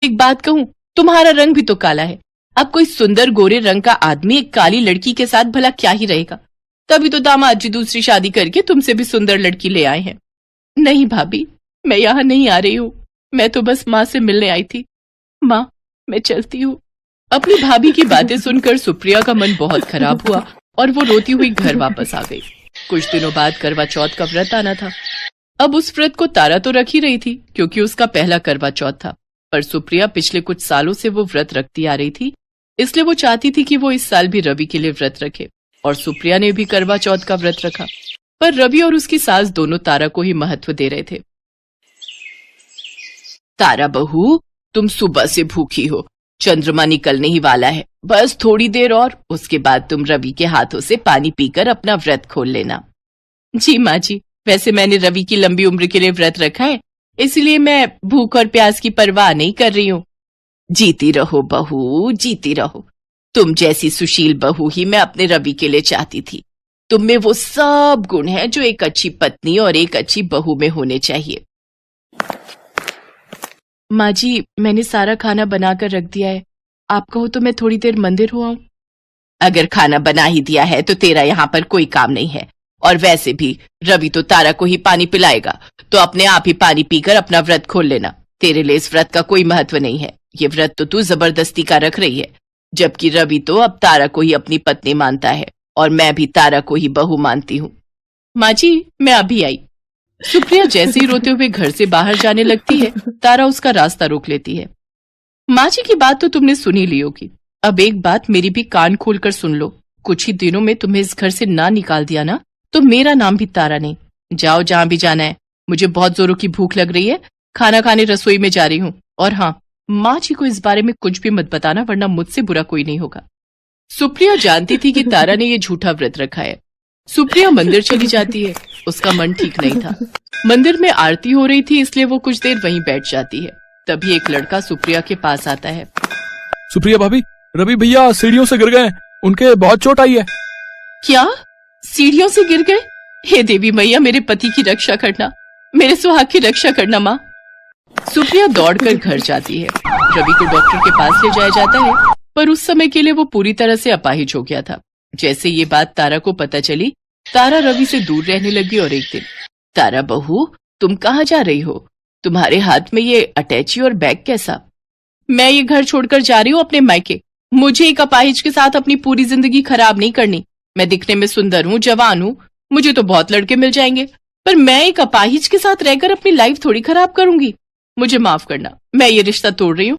एक बात कहूं, तुम्हारा रंग भी तो काला है। अब कोई सुंदर गोरे रंग का आदमी एक काली लड़की के साथ भला क्या ही रहेगा। तभी तो दामाद जी दूसरी शादी करके तुमसे भी सुंदर लड़की ले आए हैं। नहीं भाभी, मैं यहाँ नहीं आ रही हूँ। मैं तो बस माँ से मिलने आई थी। माँ, मैं चलती हूँ। अपनी भाभी की बातें सुनकर सुप्रिया का मन बहुत खराब हुआ और वो रोती हुई घर वापस आ गई। कुछ दिनों बाद करवा चौथ का व्रत आना था। अब उस व्रत को तारा तो रख ही रही थी क्योंकि उसका पहला करवा चौथ था, पर सुप्रिया पिछले कुछ सालों से वो व्रत रखती आ रही थी, इसलिए वो चाहती थी कि वो इस साल भी रवि के लिए व्रत रखे। और सुप्रिया ने भी करवा चौथ का व्रत रखा, पर रवि और उसकी सास दोनों तारा को ही महत्व दे रहे थे। तारा बहू, तुम सुबह से भूखी हो, चंद्रमा निकलने ही वाला है, बस थोड़ी देर और, उसके बाद तुम रवि के हाथों से पानी पीकर अपना व्रत खोल लेना। जी माँ जी, वैसे मैंने रवि की लंबी उम्र के लिए व्रत रखा है, इसलिए मैं भूख और प्यास की परवाह नहीं कर रही हूँ। जीती रहो बहू, जीती रहो। तुम जैसी सुशील बहू ही मैं अपने रवि के लिए चाहती थी। तुम में वो सब गुण हैं जो एक अच्छी पत्नी और एक अच्छी बहू में होने चाहिए। माँ जी, मैंने सारा खाना बनाकर रख दिया है, आप कहो तो मैं थोड़ी देर मंदिर हो आऊं। अगर खाना बना ही दिया है तो तेरा यहाँ पर कोई काम नहीं है, और वैसे भी रवि तो तारा को ही पानी पिलाएगा, तो अपने आप ही पानी पीकर अपना व्रत खोल लेना। तेरे लिए इस व्रत का कोई महत्व नहीं है। ये व्रत तो तू जबरदस्ती का रख रही है, जबकि रवि तो अब तारा को ही अपनी पत्नी मानता है और मैं भी तारा को ही बहू मानती हूँ। माँ जी, मैं अभी आई। सुप्रिया जैसे ही रोते हुए घर से बाहर जाने लगती है, तारा उसका रास्ता रोक लेती है। माँ जी की बात तो तुमने सुनी ली होगी, अब एक बात मेरी भी कान खोलकर सुन लो। कुछ ही दिनों में तुम्हें इस घर से ना निकाल दिया ना, तो मेरा नाम भी तारा नहीं। जाओ जहां भी जाना है। मुझे बहुत जोरों की भूख लग रही है, खाना खाने रसोई में जा रही हूँ। और हाँ, माँ जी को इस बारे में कुछ भी मत बताना, वरना मुझसे बुरा कोई नहीं होगा। सुप्रिया जानती थी कि तारा ने ये झूठा व्रत रखा है। सुप्रिया मंदिर चली जाती है। उसका मन ठीक नहीं था। मंदिर में आरती हो रही थी, इसलिए वो कुछ देर वहीं बैठ जाती है। तभी एक लड़का सुप्रिया के पास आता है। सुप्रिया भाभी, रवि भैया सीढ़ियों से गिर गए, उनके बहुत चोट आई है। क्या? सीढ़ियों से गिर गए? हे देवी मैया, मेरे पति की रक्षा करना, मेरे सुहाग की रक्षा करना माँ। सुप्रिया दौड़कर घर जाती है। रवि को डॉक्टर के पास ले जाया जाता है, पर उस समय के लिए वो पूरी तरह से अपाहिज हो गया था। जैसे ये बात तारा को पता चली, तारा रवि से दूर रहने लगी। और एक दिन, तारा बहू, तुम कहाँ जा रही हो? तुम्हारे हाथ में ये अटैची और बैग कैसा? मैं ये घर छोड़कर जा रही हूँ अपने मायके। मुझे एक अपाहिज के साथ अपनी पूरी जिंदगी खराब नहीं करनी। मैं दिखने में सुंदर हूँ, जवान हूँ, मुझे तो बहुत लड़के मिल जाएंगे, पर मैं एक अपाहिज के साथ रहकर अपनी लाइफ थोड़ी खराब करूंगी। मुझे माफ करना, मैं ये रिश्ता तोड़ रही हूँ।